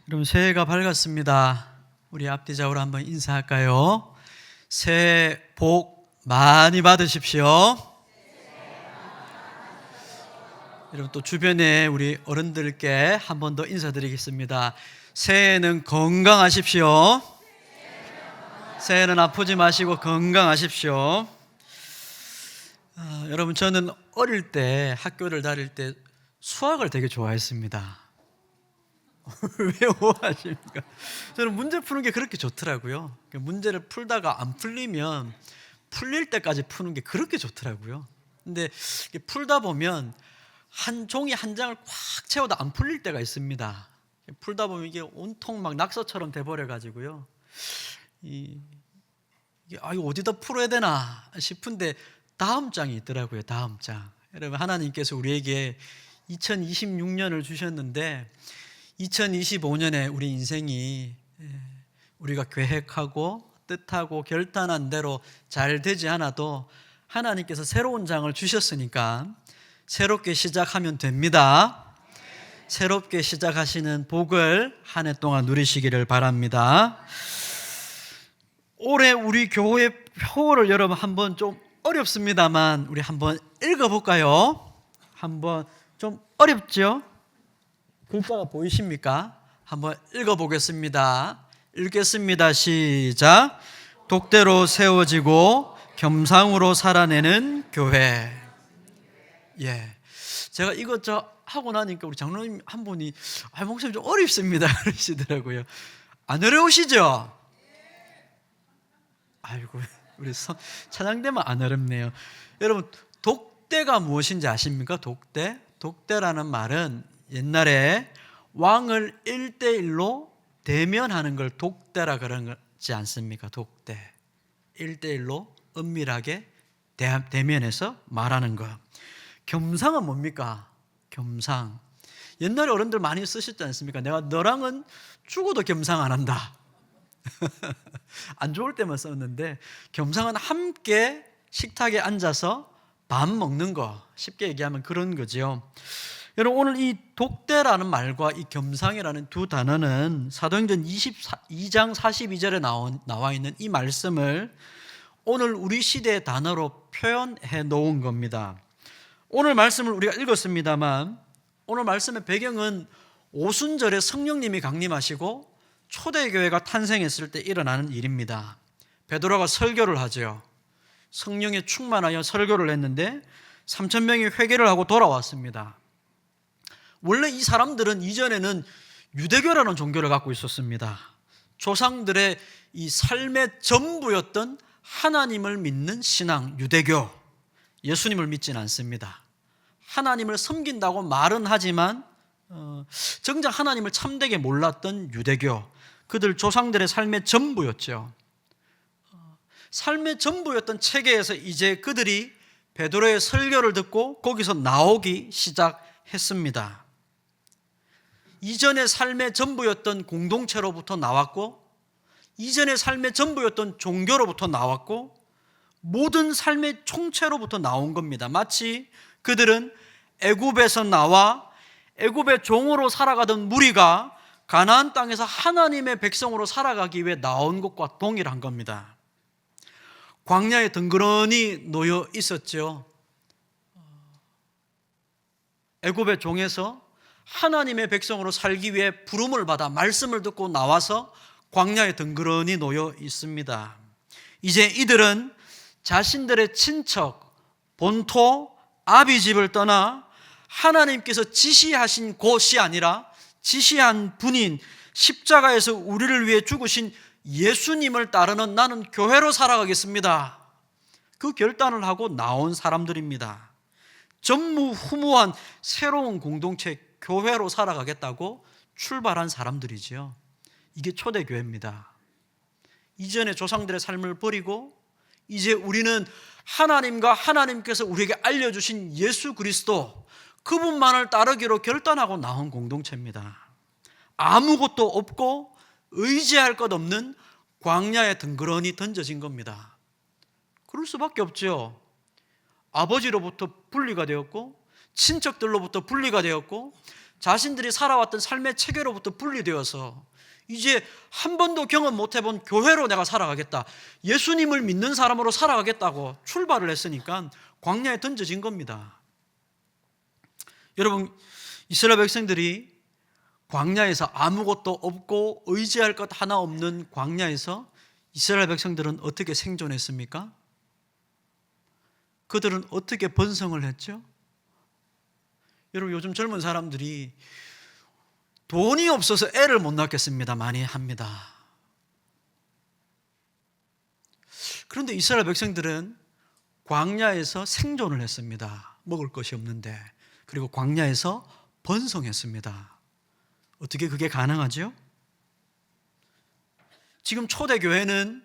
여러분 새해가 밝았습니다. 우리 앞뒤좌우로 한번 인사할까요? 새해 복 많이 받으십시오. 여러분 또 주변에 우리 어른들께 한 번 더 인사드리겠습니다. 새해는 건강하십시오. 새해는 아프지 마시고 건강하십시오. 여러분 저는 어릴 때 학교를 다닐 때 수학을 되게 좋아했습니다. 왜 오하십니까? 저는 문제 푸는 게 그렇게 좋더라고요. 문제를 풀다가 안 풀리면 풀릴 때까지 푸는 게 그렇게 좋더라고요. 근데 풀다 보면 한 종이 한 장을 꽉 채워도 안 풀릴 때가 있습니다. 풀다 보면 이게 온통 막 낙서처럼 돼버려가지고요. 이게 이거 어디다 풀어야 되나 싶은데 다음 장이 있더라고요. 다음 장. 여러분 하나님께서 우리에게 2026년을 주셨는데 2025년에 우리 인생이 우리가 계획하고 뜻하고 결단한 대로 잘 되지 않아도 하나님께서 새로운 장을 주셨으니까 새롭게 시작하면 됩니다. 새롭게 시작하시는 복을 한 해 동안 누리시기를 바랍니다. 올해 우리 교회 표를 여러분 한번 좀 어렵습니다만 우리 한번 읽어볼까요? 한번 좀 어렵죠? 글자가 보이십니까? 한번 읽어보겠습니다. 읽겠습니다. 시작. 독대로 세워지고 겸상으로 살아내는 교회. 예. 제가 이것 하고 나니까 우리 장로님 한 분이 목사님 좀 어렵습니다 그러시더라고요. 안 어려우시죠? 아이고 우리 찬양대만 안 어렵네요. 여러분 독대가 무엇인지 아십니까? 독대? 독대라는 말은 옛날에 왕을 1대1로 대면하는 걸 독대라 그러지 않습니까? 독대. 1대1로 은밀하게 대면해서 말하는 거. 겸상은 뭡니까? 겸상. 옛날에 어른들 많이 쓰셨지 않습니까? 내가 너랑은 죽어도 겸상 안 한다. 안 좋을 때만 썼는데 겸상은 함께 식탁에 앉아서 밥 먹는 거. 쉽게 얘기하면 그런 거죠. 여러분 오늘 이 독대라는 말과 이 겸상이라는 두 단어는 사도행전 22장 42절에 나와 있는 이 말씀을 오늘 우리 시대의 단어로 표현해 놓은 겁니다. 오늘 말씀을 우리가 읽었습니다만 오늘 말씀의 배경은 오순절에 성령님이 강림하시고 초대교회가 탄생했을 때 일어나는 일입니다. 베드로가 설교를 하죠. 성령에 충만하여 설교를 했는데 3,000명이 회개를 하고 돌아왔습니다. 원래 이 사람들은 이전에는 유대교라는 종교를 갖고 있었습니다. 조상들의 이 삶의 전부였던 하나님을 믿는 신앙, 유대교. 예수님을 믿지는 않습니다. 하나님을 섬긴다고 말은 하지만 정작 하나님을 참되게 몰랐던 유대교. 그들 조상들의 삶의 전부였죠. 삶의 전부였던 체계에서 이제 그들이 베드로의 설교를 듣고 거기서 나오기 시작했습니다. 이전의 삶의 전부였던 공동체로부터 나왔고 이전의 삶의 전부였던 종교로부터 나왔고 모든 삶의 총체로부터 나온 겁니다. 마치 그들은 애굽에서 나와 애굽의 종으로 살아가던 무리가 가나안 땅에서 하나님의 백성으로 살아가기 위해 나온 것과 동일한 겁니다. 광야에 덩그러니 놓여 있었죠. 애굽의 종에서 하나님의 백성으로 살기 위해 부름을 받아 말씀을 듣고 나와서 광야에 덩그러니 놓여 있습니다. 이제 이들은 자신들의 친척, 본토, 아비집을 떠나 하나님께서 지시하신 곳이 아니라 지시한 분인 십자가에서 우리를 위해 죽으신 예수님을 따르는 나는 교회로 살아가겠습니다. 그 결단을 하고 나온 사람들입니다. 전무후무한 새로운 공동체 교회로 살아가겠다고 출발한 사람들이지요. 이게 초대교회입니다. 이전의 조상들의 삶을 버리고 이제 우리는 하나님과 하나님께서 우리에게 알려주신 예수 그리스도 그분만을 따르기로 결단하고 나온 공동체입니다. 아무것도 없고 의지할 것 없는 광야에 덩그러니 던져진 겁니다. 그럴 수밖에 없죠. 아버지로부터 분리가 되었고 친척들로부터 분리가 되었고 자신들이 살아왔던 삶의 체계로부터 분리되어서 이제 한 번도 경험 못 해본 교회로 내가 살아가겠다, 예수님을 믿는 사람으로 살아가겠다고 출발을 했으니까 광야에 던져진 겁니다. 여러분, 이스라엘 백성들이 광야에서 아무것도 없고 의지할 것 하나 없는 광야에서 이스라엘 백성들은 어떻게 생존했습니까? 그들은 어떻게 번성을 했죠? 여러분, 요즘 젊은 사람들이 돈이 없어서 애를 못 낳겠습니다 많이 합니다. 그런데 이스라엘 백성들은 광야에서 생존을 했습니다. 먹을 것이 없는데. 그리고 광야에서 번성했습니다. 어떻게 그게 가능하죠? 지금 초대교회는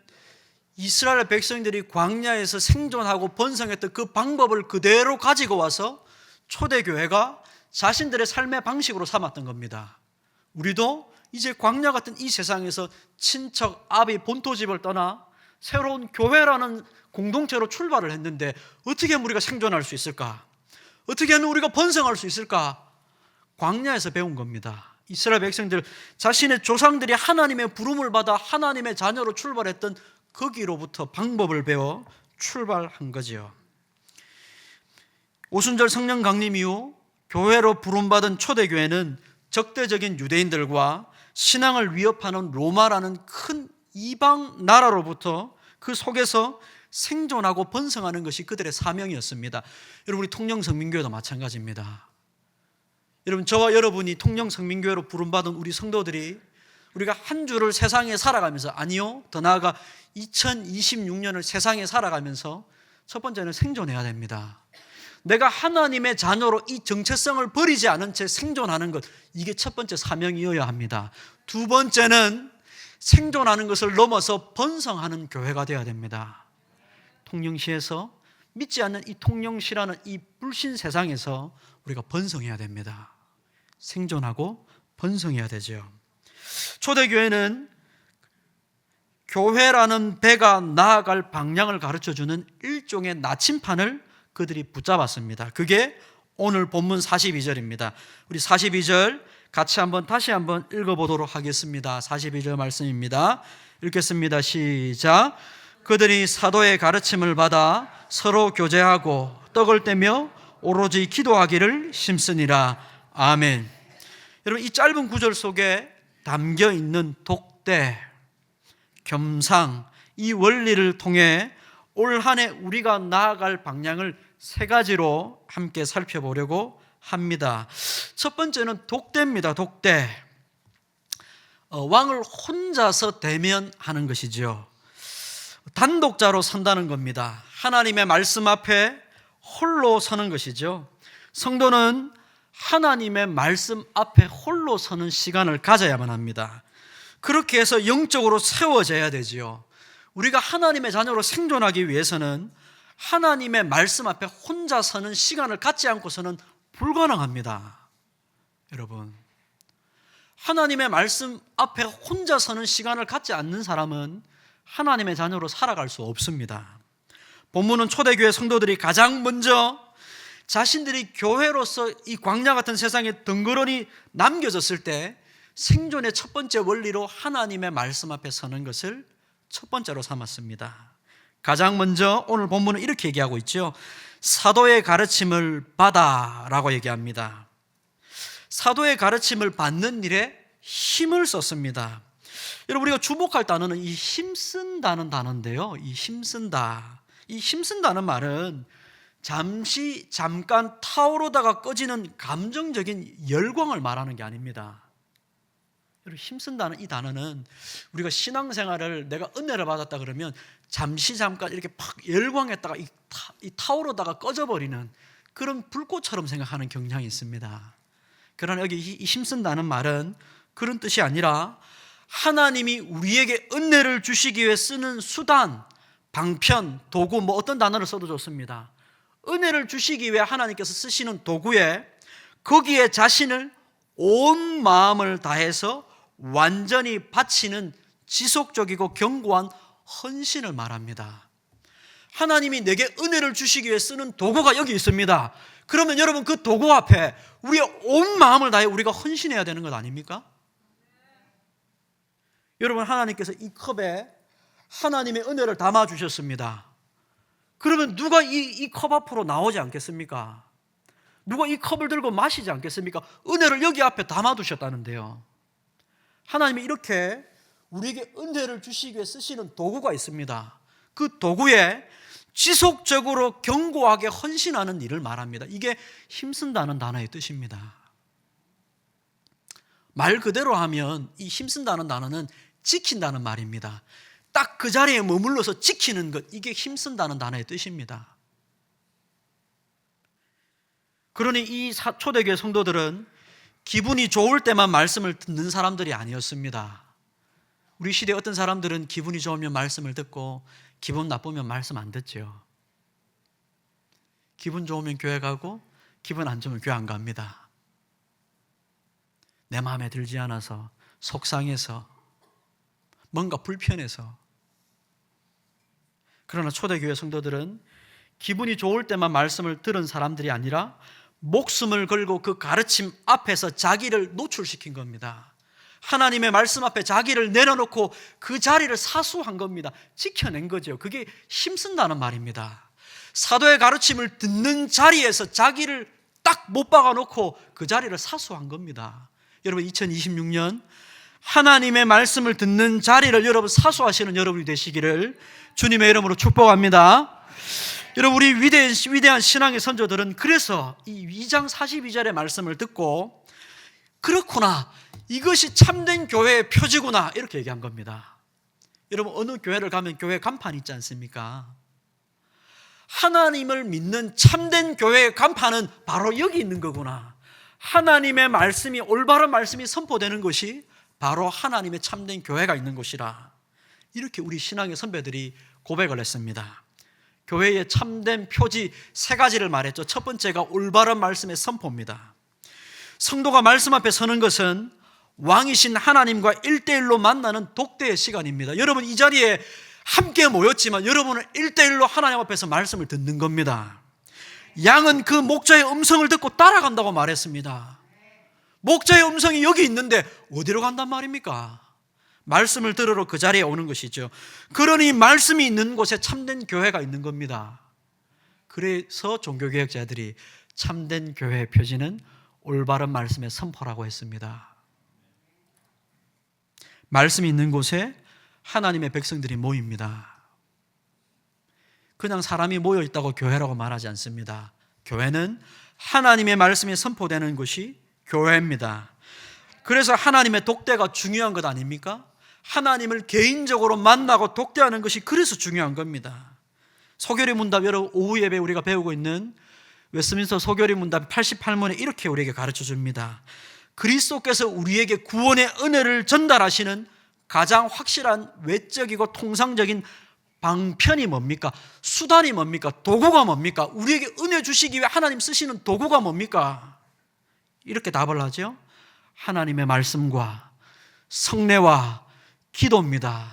이스라엘 백성들이 광야에서 생존하고 번성했던 그 방법을 그대로 가지고 와서 초대교회가 자신들의 삶의 방식으로 삼았던 겁니다. 우리도 이제 광야 같은 이 세상에서 친척, 아비, 본토집을 떠나 새로운 교회라는 공동체로 출발을 했는데 어떻게 하면 우리가 생존할 수 있을까? 어떻게 하면 우리가 번성할 수 있을까? 광야에서 배운 겁니다. 이스라엘 백성들 자신의 조상들이 하나님의 부름을 받아 하나님의 자녀로 출발했던 거기로부터 방법을 배워 출발한 거지요. 오순절 성령 강림 이후 교회로 부름받은 초대교회는 적대적인 유대인들과 신앙을 위협하는 로마라는 큰 이방 나라로부터 그 속에서 생존하고 번성하는 것이 그들의 사명이었습니다. 여러분, 우리 통영성민교회도 마찬가지입니다. 여러분, 저와 여러분이 통영성민교회로 부름받은 우리 성도들이 우리가 한 주를 세상에 살아가면서, 아니요, 더 나아가 2026년을 세상에 살아가면서 첫 번째는 생존해야 됩니다. 내가 하나님의 자녀로 이 정체성을 버리지 않은 채 생존하는 것, 이게 첫 번째 사명이어야 합니다. 두 번째는 생존하는 것을 넘어서 번성하는 교회가 되어야 됩니다. 통영시에서, 믿지 않는 이 통영시라는 이 불신 세상에서 우리가 번성해야 됩니다. 생존하고 번성해야 되죠. 초대교회는 교회라는 배가 나아갈 방향을 가르쳐주는 일종의 나침판을 그들이 붙잡았습니다. 그게 오늘 본문 42절입니다. 우리 42절 같이 다시 한번 읽어보도록 하겠습니다. 42절 말씀입니다. 읽겠습니다. 시작. 그들이 사도의 가르침을 받아 서로 교제하고 떡을 떼며 오로지 기도하기를 힘쓰니라. 아멘. 여러분, 이 짧은 구절 속에 담겨 있는 독대, 겸상, 이 원리를 통해 올 한 해 우리가 나아갈 방향을 세 가지로 함께 살펴보려고 합니다. 첫 번째는 독대입니다. 독대. 왕을 혼자서 대면하는 것이죠. 단독자로 선다는 겁니다. 하나님의 말씀 앞에 홀로 서는 것이죠. 성도는 하나님의 말씀 앞에 홀로 서는 시간을 가져야만 합니다. 그렇게 해서 영적으로 세워져야 되지요. 우리가 하나님의 자녀로 생존하기 위해서는 하나님의 말씀 앞에 혼자 서는 시간을 갖지 않고서는 불가능합니다. 여러분, 하나님의 말씀 앞에 혼자 서는 시간을 갖지 않는 사람은 하나님의 자녀로 살아갈 수 없습니다. 본문은 초대교회 성도들이 가장 먼저 자신들이 교회로서 이 광야 같은 세상에 덩그러니 남겨졌을 때 생존의 첫 번째 원리로 하나님의 말씀 앞에 서는 것을 첫 번째로 삼았습니다. 가장 먼저 오늘 본문은 이렇게 얘기하고 있죠. 사도의 가르침을 받아라고 얘기합니다. 사도의 가르침을 받는 일에 힘을 썼습니다. 여러분, 우리가 주목할 단어는 이 힘쓴다는 단어인데요. 이 힘쓴다. 이 힘쓴다는 말은 잠깐 타오르다가 꺼지는 감정적인 열광을 말하는 게 아닙니다. 여러분, 힘쓴다는 이 단어는 우리가 신앙생활을 내가 은혜를 받았다 그러면 잠깐 이렇게 팍 열광했다가 이 타오르다가 꺼져버리는 그런 불꽃처럼 생각하는 경향이 있습니다. 그러나 여기 이 힘쓴다는 말은 그런 뜻이 아니라 하나님이 우리에게 은혜를 주시기 위해 쓰는 수단, 방편, 도구, 어떤 단어를 써도 좋습니다. 은혜를 주시기 위해 하나님께서 쓰시는 도구에 거기에 자신을 온 마음을 다해서 완전히 바치는 지속적이고 견고한 헌신을 말합니다. 하나님이 내게 은혜를 주시기 위해 쓰는 도구가 여기 있습니다. 그러면 여러분 그 도구 앞에 우리의 온 마음을 다해 우리가 헌신해야 되는 것 아닙니까? 여러분, 하나님께서 이 컵에 하나님의 은혜를 담아 주셨습니다. 그러면 누가 이 컵 앞으로 나오지 않겠습니까? 누가 이 컵을 들고 마시지 않겠습니까? 은혜를 여기 앞에 담아 두셨다는데요. 하나님이 이렇게 우리에게 은혜를 주시기 위해 쓰시는 도구가 있습니다. 그 도구에 지속적으로 견고하게 헌신하는 일을 말합니다. 이게 힘쓴다는 단어의 뜻입니다. 말 그대로 하면 이 힘쓴다는 단어는 지킨다는 말입니다. 딱 그 자리에 머물러서 지키는 것, 이게 힘쓴다는 단어의 뜻입니다. 그러니 이 초대교회 성도들은 기분이 좋을 때만 말씀을 듣는 사람들이 아니었습니다. 우리 시대에 어떤 사람들은 기분이 좋으면 말씀을 듣고 기분 나쁘면 말씀 안 듣죠. 기분 좋으면 교회 가고 기분 안 좋으면 교회 안 갑니다. 내 마음에 들지 않아서, 속상해서, 뭔가 불편해서. 그러나 초대교회 성도들은 기분이 좋을 때만 말씀을 들은 사람들이 아니라 목숨을 걸고 그 가르침 앞에서 자기를 노출시킨 겁니다. 하나님의 말씀 앞에 자기를 내려놓고 그 자리를 사수한 겁니다. 지켜낸 거죠. 그게 힘쓴다는 말입니다. 사도의 가르침을 듣는 자리에서 자기를 딱 못 박아놓고 그 자리를 사수한 겁니다. 여러분, 2026년 하나님의 말씀을 듣는 자리를 여러분 사수하시는 여러분이 되시기를 주님의 이름으로 축복합니다. 여러분, 우리 위대한 신앙의 선조들은 그래서 이 2장 42절의 말씀을 듣고 그렇구나, 이것이 참된 교회의 표지구나, 이렇게 얘기한 겁니다. 여러분, 어느 교회를 가면 교회 간판이 있지 않습니까? 하나님을 믿는 참된 교회의 간판은 바로 여기 있는 거구나. 하나님의 말씀이, 올바른 말씀이 선포되는 것이 바로 하나님의 참된 교회가 있는 곳이라. 이렇게 우리 신앙의 선배들이 고백을 했습니다. 교회의 참된 표지 3가지를 말했죠. 첫 번째가 올바른 말씀의 선포입니다. 성도가 말씀 앞에 서는 것은 왕이신 하나님과 1대1로 만나는 독대의 시간입니다. 여러분, 이 자리에 함께 모였지만 여러분은 1대1로 하나님 앞에서 말씀을 듣는 겁니다. 양은 그 목자의 음성을 듣고 따라간다고 말했습니다. 목자의 음성이 여기 있는데 어디로 간단 말입니까? 말씀을 들으러 그 자리에 오는 것이죠. 그러니 말씀이 있는 곳에 참된 교회가 있는 겁니다. 그래서 종교개혁자들이 참된 교회의 표지는 올바른 말씀의 선포라고 했습니다. 말씀이 있는 곳에 하나님의 백성들이 모입니다. 그냥 사람이 모여 있다고 교회라고 말하지 않습니다. 교회는 하나님의 말씀이 선포되는 곳이 교회입니다. 그래서 하나님의 독대가 중요한 것 아닙니까? 하나님을 개인적으로 만나고 독대하는 것이 그래서 중요한 겁니다. 소결의 문답, 여러분 오후 예배 우리가 배우고 있는 웨스민스터 소결의 문답 88문에 이렇게 우리에게 가르쳐 줍니다. 그리스도께서 우리에게 구원의 은혜를 전달하시는 가장 확실한 외적이고 통상적인 방편이 뭡니까? 수단이 뭡니까? 도구가 뭡니까? 우리에게 은혜 주시기 위해 하나님 쓰시는 도구가 뭡니까? 이렇게 답을 하죠. 하나님의 말씀과 성례와 기도입니다.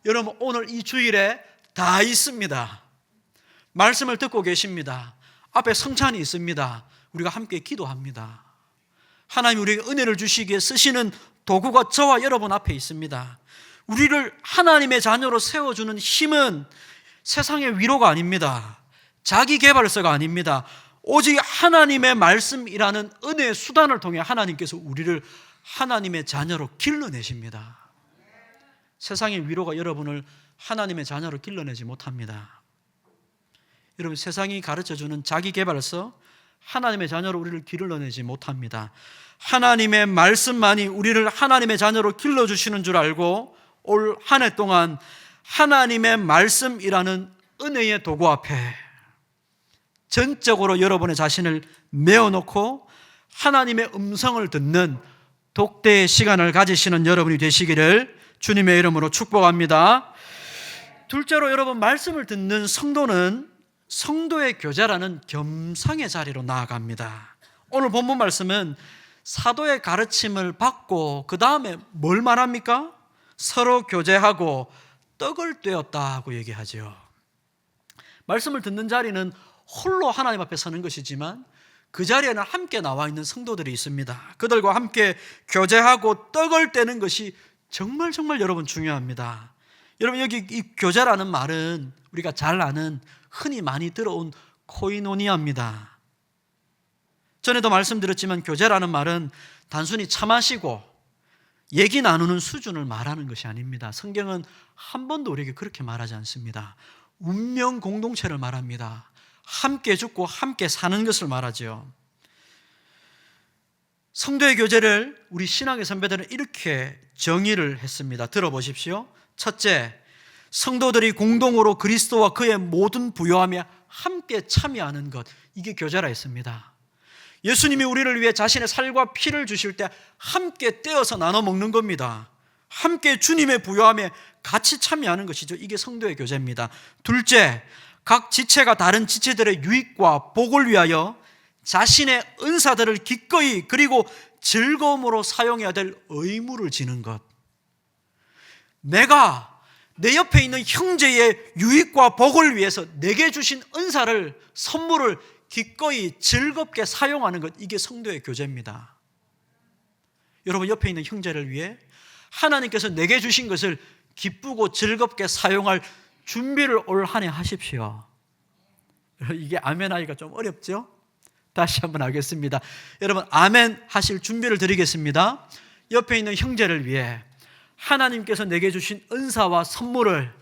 여러분, 오늘 이 주일에 다 있습니다. 말씀을 듣고 계십니다. 앞에 성찬이 있습니다. 우리가 함께 기도합니다. 하나님 우리에게 은혜를 주시기 위해 쓰시는 도구가 저와 여러분 앞에 있습니다. 우리를 하나님의 자녀로 세워주는 힘은 세상의 위로가 아닙니다. 자기 개발서가 아닙니다. 오직 하나님의 말씀이라는 은혜의 수단을 통해 하나님께서 우리를 하나님의 자녀로 길러내십니다. 세상의 위로가 여러분을 하나님의 자녀로 길러내지 못합니다. 여러분, 세상이 가르쳐주는 자기 개발서, 하나님의 자녀로 우리를 길러내지 못합니다. 하나님의 말씀만이 우리를 하나님의 자녀로 길러주시는 줄 알고 올 한 해 동안 하나님의 말씀이라는 은혜의 도구 앞에 전적으로 여러분의 자신을 메어놓고 하나님의 음성을 듣는 독대의 시간을 가지시는 여러분이 되시기를 주님의 이름으로 축복합니다. 둘째로, 여러분, 말씀을 듣는 성도는 성도의 교제라는 겸상의 자리로 나아갑니다. 오늘 본문 말씀은 사도의 가르침을 받고 그 다음에 뭘 말합니까? 서로 교제하고 떡을 떼었다고 얘기하죠. 말씀을 듣는 자리는 홀로 하나님 앞에 서는 것이지만 그 자리에는 함께 나와 있는 성도들이 있습니다. 그들과 함께 교제하고 떡을 떼는 것이 정말 여러분 중요합니다. 여러분, 여기 이 교제라는 말은 우리가 잘 아는 흔히 많이 들어온 코이노니아입니다. 전에도 말씀드렸지만 교제라는 말은 단순히 차 마시고 얘기 나누는 수준을 말하는 것이 아닙니다. 성경은 한 번도 우리에게 그렇게 말하지 않습니다. 운명 공동체를 말합니다. 함께 죽고 함께 사는 것을 말하죠. 성도의 교제를 우리 신앙의 선배들은 이렇게 정의를 했습니다. 들어보십시오. 첫째, 성도들이 공동으로 그리스도와 그의 모든 부요함에 함께 참여하는 것, 이게 교제라 했습니다. 예수님이 우리를 위해 자신의 살과 피를 주실 때 함께 떼어서 나눠 먹는 겁니다. 함께 주님의 부요함에 같이 참여하는 것이죠. 이게 성도의 교제입니다. 둘째, 각 지체가 다른 지체들의 유익과 복을 위하여 자신의 은사들을 기꺼이 그리고 즐거움으로 사용해야 될 의무를 지는 것. 내가 내 옆에 있는 형제의 유익과 복을 위해서 내게 주신 은사를, 선물을 기꺼이 즐겁게 사용하는 것, 이게 성도의 교제입니다. 여러분, 옆에 있는 형제를 위해 하나님께서 내게 주신 것을 기쁘고 즐겁게 사용할 준비를 올 한 해 하십시오. 이게 아멘 하기가 좀 어렵죠? 다시 한번 하겠습니다. 여러분, 아멘 하실 준비를 드리겠습니다. 옆에 있는 형제를 위해 하나님께서 내게 주신 은사와 선물을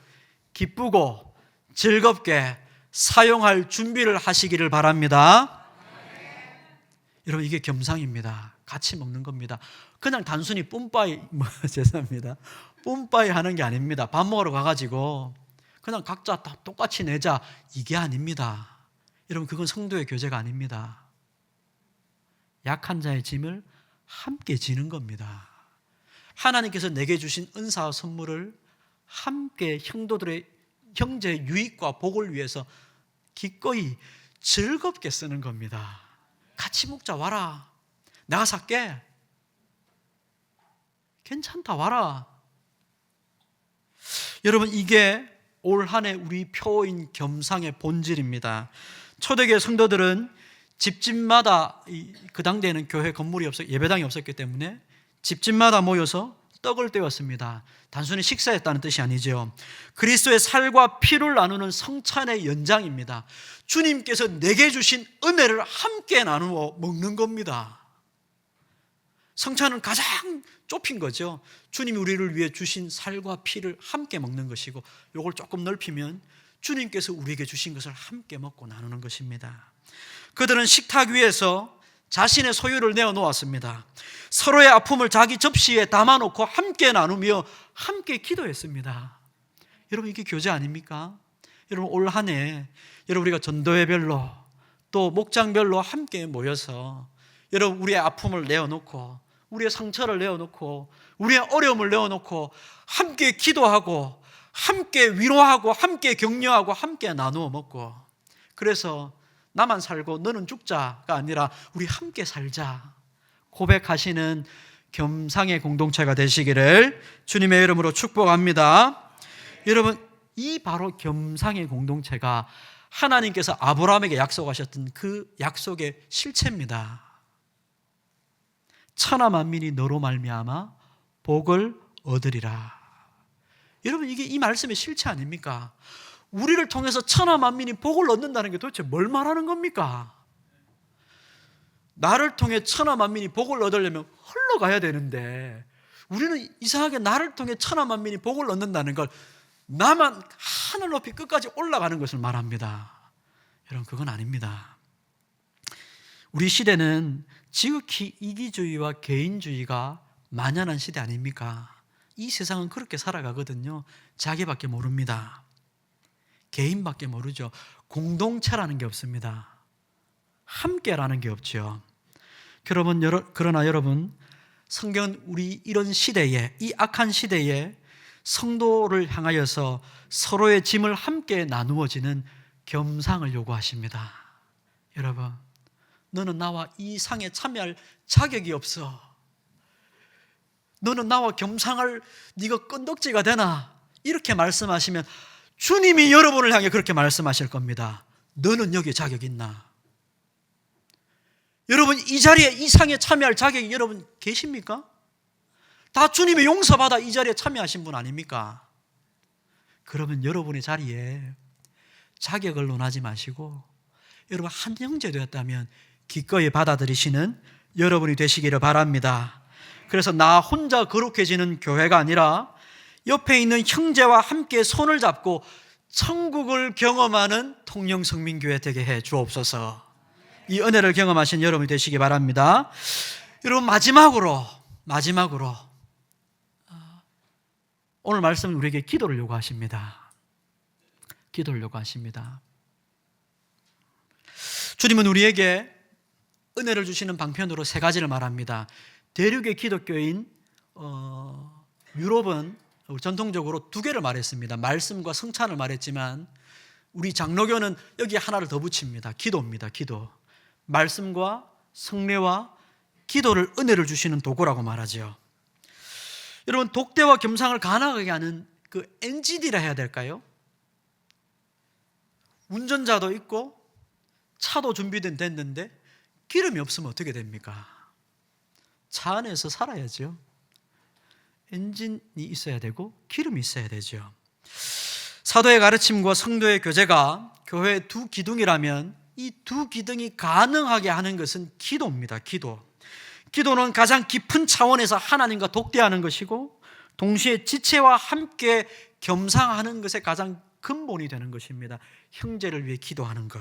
기쁘고 즐겁게 사용할 준비를 하시기를 바랍니다. 여러분, 이게 겸상입니다. 같이 먹는 겁니다. 그냥 단순히 뿜빠이, 죄송합니다. 뿜빠이 하는 게 아닙니다. 밥 먹으러 가가지고 그냥 각자 다 똑같이 내자, 이게 아닙니다. 여러분, 그건 성도의 교제가 아닙니다. 약한 자의 짐을 함께 지는 겁니다. 하나님께서 내게 주신 은사와 선물을 함께 형제의 유익과 복을 위해서 기꺼이 즐겁게 쓰는 겁니다. 같이 먹자, 와라. 내가 살게. 괜찮다, 와라. 여러분, 이게 올 한 해 우리 표인 겸상의 본질입니다. 초대교회 성도들은 집집마다, 그 당대에는 교회 건물이 예배당이 없었기 때문에 집집마다 모여서 떡을 떼었습니다. 단순히 식사했다는 뜻이 아니죠. 그리스도의 살과 피를 나누는 성찬의 연장입니다. 주님께서 내게 주신 은혜를 함께 나누어 먹는 겁니다. 성찬은 가장 좁힌 거죠. 주님이 우리를 위해 주신 살과 피를 함께 먹는 것이고, 이걸 조금 넓히면 주님께서 우리에게 주신 것을 함께 먹고 나누는 것입니다. 그들은 식탁 위에서 자신의 소유를 내어놓았습니다. 서로의 아픔을 자기 접시에 담아놓고 함께 나누며 함께 기도했습니다. 여러분, 이게 교제 아닙니까? 여러분, 올 한 해 여러분, 우리가 전도회별로 또 목장별로 함께 모여서 여러분, 우리의 아픔을 내어놓고 우리의 상처를 내어놓고 우리의 어려움을 내어놓고 함께 기도하고 함께 위로하고 함께 격려하고 함께 나누어 먹고, 그래서 나만 살고 너는 죽자가 아니라 우리 함께 살자 고백하시는 겸상의 공동체가 되시기를 주님의 이름으로 축복합니다. 여러분, 이 바로 겸상의 공동체가 하나님께서 아브라함에게 약속하셨던 그 약속의 실체입니다. 천하 만민이 너로 말미암아 복을 얻으리라. 여러분, 이게 이 말씀의 실체 아닙니까? 우리를 통해서 천하 만민이 복을 얻는다는 게 도대체 뭘 말하는 겁니까? 나를 통해 천하 만민이 복을 얻으려면 흘러가야 되는데, 우리는 이상하게 나를 통해 천하 만민이 복을 얻는다는 걸 나만 하늘 높이 끝까지 올라가는 것을 말합니다. 여러분, 그건 아닙니다. 우리 시대는 지극히 이기주의와 개인주의가 만연한 시대 아닙니까? 이 세상은 그렇게 살아가거든요. 자기밖에 모릅니다. 개인밖에 모르죠. 공동체라는 게 없습니다. 함께라는 게 없죠. 그러나 여러분, 성경은 우리 이런 시대에, 이 악한 시대에 성도를 향하여서 서로의 짐을 함께 나누어지는 겸상을 요구하십니다. 여러분, 너는 나와 이 상에 참여할 자격이 없어. 너는 나와 겸상할 네가 건덕지가 되나? 이렇게 말씀하시면 주님이 여러분을 향해 그렇게 말씀하실 겁니다. 너는 여기에 자격 있나? 여러분 이 자리에 이 상에 참여할 자격이 여러분 계십니까? 다 주님의 용서받아 이 자리에 참여하신 분 아닙니까? 그러면 여러분의 자리에 자격을 논하지 마시고 여러분 한 형제 되었다면 기꺼이 받아들이시는 여러분이 되시기를 바랍니다. 그래서 나 혼자 거룩해지는 교회가 아니라 옆에 있는 형제와 함께 손을 잡고 천국을 경험하는 통영성민교회 되게 해 주옵소서. 이 은혜를 경험하신 여러분이 되시기 바랍니다. 여러분 마지막으로 오늘 말씀은 우리에게 기도를 요구하십니다. 기도를 요구하십니다. 주님은 우리에게 은혜를 주시는 방편으로 세 가지를 말합니다. 대륙의 기독교인 유럽은 전통적으로 두 개를 말했습니다. 말씀과 성찬을 말했지만 우리 장로교는 여기 하나를 더 붙입니다. 기도입니다. 기도. 말씀과 성례와 기도를 은혜를 주시는 도구라고 말하죠. 여러분 독대와 겸상을 가능하게 하는 그 엔진이라 해야 될까요? 운전자도 있고 차도 준비된 됐는데 기름이 없으면 어떻게 됩니까? 차 안에서 살아야죠. 엔진이 있어야 되고 기름이 있어야 되죠. 사도의 가르침과 성도의 교제가 교회의 두 기둥이라면 이 두 기둥이 가능하게 하는 것은 기도입니다. 기도는 가장 깊은 차원에서 하나님과 독대하는 것이고 동시에 지체와 함께 겸상하는 것의 가장 근본이 되는 것입니다. 형제를 위해 기도하는 것.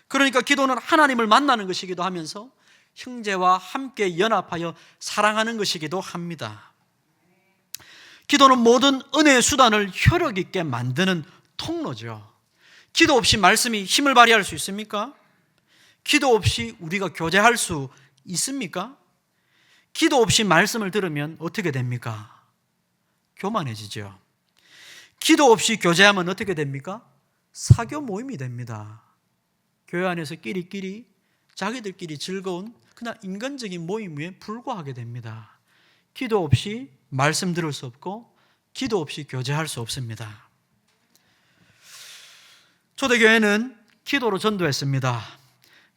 그러니까 기도는 하나님을 만나는 것이기도 하면서 형제와 함께 연합하여 사랑하는 것이기도 합니다. 기도는 모든 은혜의 수단을 효력 있게 만드는 통로죠. 기도 없이 말씀이 힘을 발휘할 수 있습니까? 기도 없이 우리가 교제할 수 있습니까? 기도 없이 말씀을 들으면 어떻게 됩니까? 교만해지죠. 기도 없이 교제하면 어떻게 됩니까? 사교 모임이 됩니다. 교회 안에서 끼리끼리 자기들끼리 즐거운 그냥 인간적인 모임에 불과하게 됩니다. 기도 없이 말씀 들을 수 없고 기도 없이 교제할 수 없습니다. 초대교회는 기도로 전도했습니다.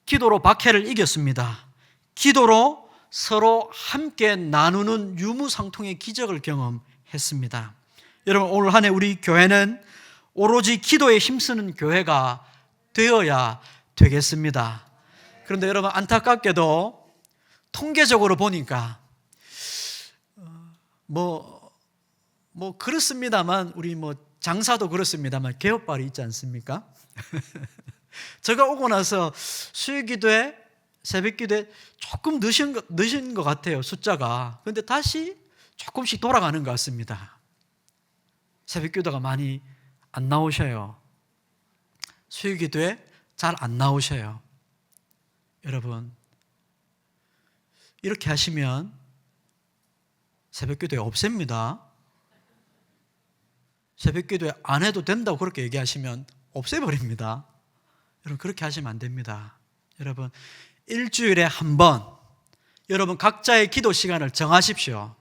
기도로 박해를 이겼습니다. 기도로 서로 함께 나누는 유무상통의 기적을 경험했습니다. 여러분 오늘 한 해 우리 교회는 오로지 기도에 힘쓰는 교회가 되어야 되겠습니다. 그런데 여러분 안타깝게도 통계적으로 보니까 그렇습니다만 우리 장사도 그렇습니다만 개업발이 있지 않습니까? 제가 오고 나서 수요기도에 새벽기도에 조금 늦은 것 같아요. 숫자가. 그런데 다시 조금씩 돌아가는 것 같습니다. 새벽기도가 많이 안 나오셔요. 수요기도에 잘 안 나오셔요. 여러분 이렇게 하시면 새벽기도에 없앱니다. 새벽기도에 안 해도 된다고 그렇게 얘기하시면 없애버립니다. 여러분 그렇게 하시면 안 됩니다. 여러분 일주일에 한 번 여러분 각자의 기도 시간을 정하십시오.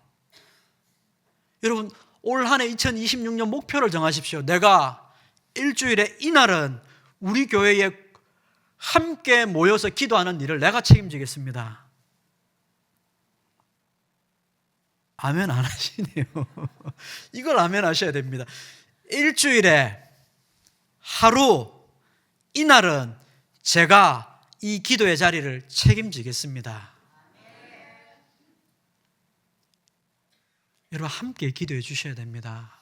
여러분 올 한 해 2026년 목표를 정하십시오. 내가 일주일에 이날은 우리 교회에 함께 모여서 기도하는 일을 내가 책임지겠습니다. 아멘 안 하시네요. 이걸 아멘 하셔야 됩니다. 일주일에 하루 이날은 제가 이 기도의 자리를 책임지겠습니다. 여러분 함께 기도해 주셔야 됩니다.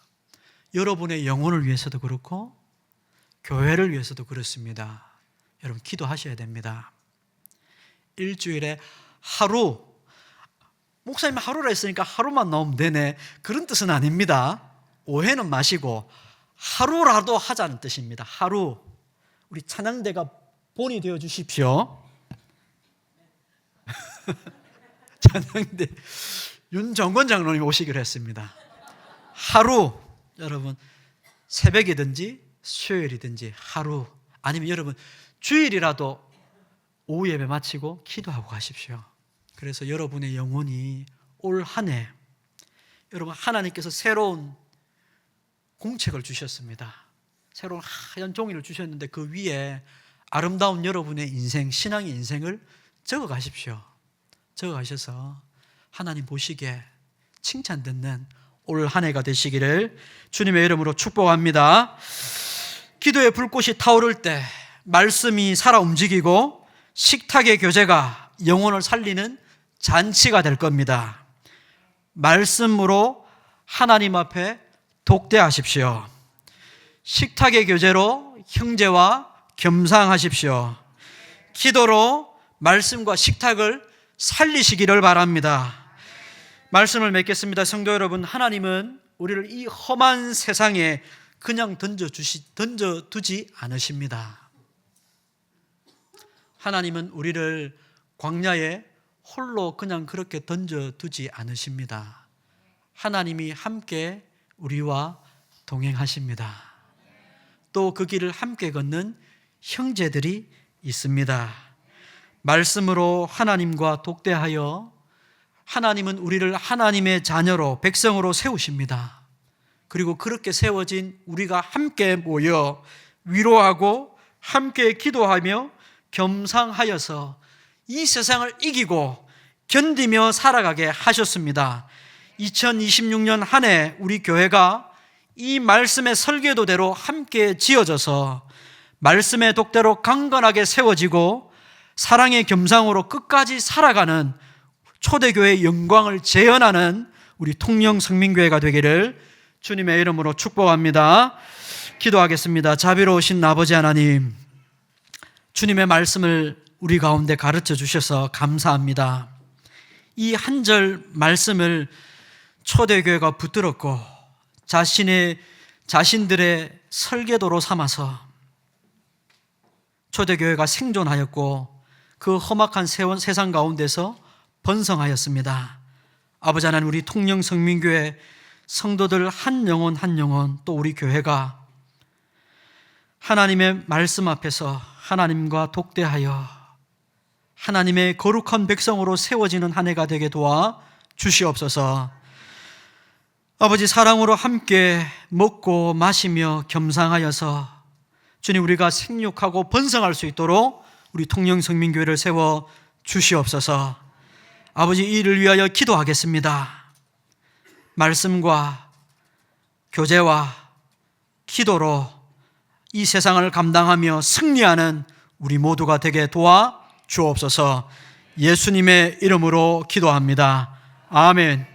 여러분의 영혼을 위해서도 그렇고 교회를 위해서도 그렇습니다. 여러분 기도하셔야 됩니다. 일주일에 하루, 목사님 하루라 했으니까 하루만 나오면 되네, 그런 뜻은 아닙니다. 오해는 마시고 하루라도 하자는 뜻입니다. 하루. 우리 찬양대가 본이 되어 주십시오. 찬양대 윤정권 장로님 오시기로 했습니다. 하루, 여러분 새벽이든지 수요일이든지 하루, 아니면 여러분 주일이라도 오후 예배 마치고 기도하고 가십시오. 그래서 여러분의 영혼이 올 한 해 여러분 하나님께서 새로운 공책을 주셨습니다. 새로운 하얀 종이를 주셨는데 그 위에 아름다운 여러분의 인생, 신앙의 인생을 적어 가십시오. 적어 가셔서 하나님 보시기에 칭찬 듣는 올 한 해가 되시기를 주님의 이름으로 축복합니다. 기도의 불꽃이 타오를 때 말씀이 살아 움직이고 식탁의 교제가 영혼을 살리는 잔치가 될 겁니다. 말씀으로 하나님 앞에 독대하십시오. 식탁의 교제로 형제와 겸상하십시오. 기도로 말씀과 식탁을 살리시기를 바랍니다. 말씀을 맺겠습니다. 성도 여러분, 하나님은 우리를 이 험한 세상에 그냥 던져두지 않으십니다. 하나님은 우리를 광야에 홀로 그냥 그렇게 던져두지 않으십니다. 하나님이 함께 우리와 동행하십니다. 또 그 길을 함께 걷는 형제들이 있습니다. 말씀으로 하나님과 독대하여 하나님은 우리를 하나님의 자녀로, 백성으로 세우십니다. 그리고 그렇게 세워진 우리가 함께 모여 위로하고 함께 기도하며 겸상하여서 이 세상을 이기고 견디며 살아가게 하셨습니다. 2026년 한 해 우리 교회가 이 말씀의 설계도대로 함께 지어져서 말씀의 독대로 강건하게 세워지고 사랑의 겸상으로 끝까지 살아가는 초대교회의 영광을 재현하는 우리 통영성민교회가 되기를 주님의 이름으로 축복합니다. 기도하겠습니다. 자비로우신 아버지 하나님, 주님의 말씀을 우리 가운데 가르쳐 주셔서 감사합니다. 이 한 절 말씀을 초대교회가 붙들었고 자신들의 설계도로 삼아서 초대교회가 생존하였고 그 험악한 세상 가운데서 번성하였습니다. 아버지 하나님, 우리 통영성민교회 성도들 한 영혼 한 영혼, 또 우리 교회가 하나님의 말씀 앞에서 하나님과 독대하여 하나님의 거룩한 백성으로 세워지는 한 해가 되게 도와 주시옵소서. 아버지, 사랑으로 함께 먹고 마시며 겸상하여서 주님, 우리가 생육하고 번성할 수 있도록 우리 통영성민교회를 세워 주시옵소서. 아버지, 이 일을 위하여 기도하겠습니다. 말씀과 교제와 기도로 이 세상을 감당하며 승리하는 우리 모두가 되게 도와 주옵소서. 예수님의 이름으로 기도합니다. 아멘.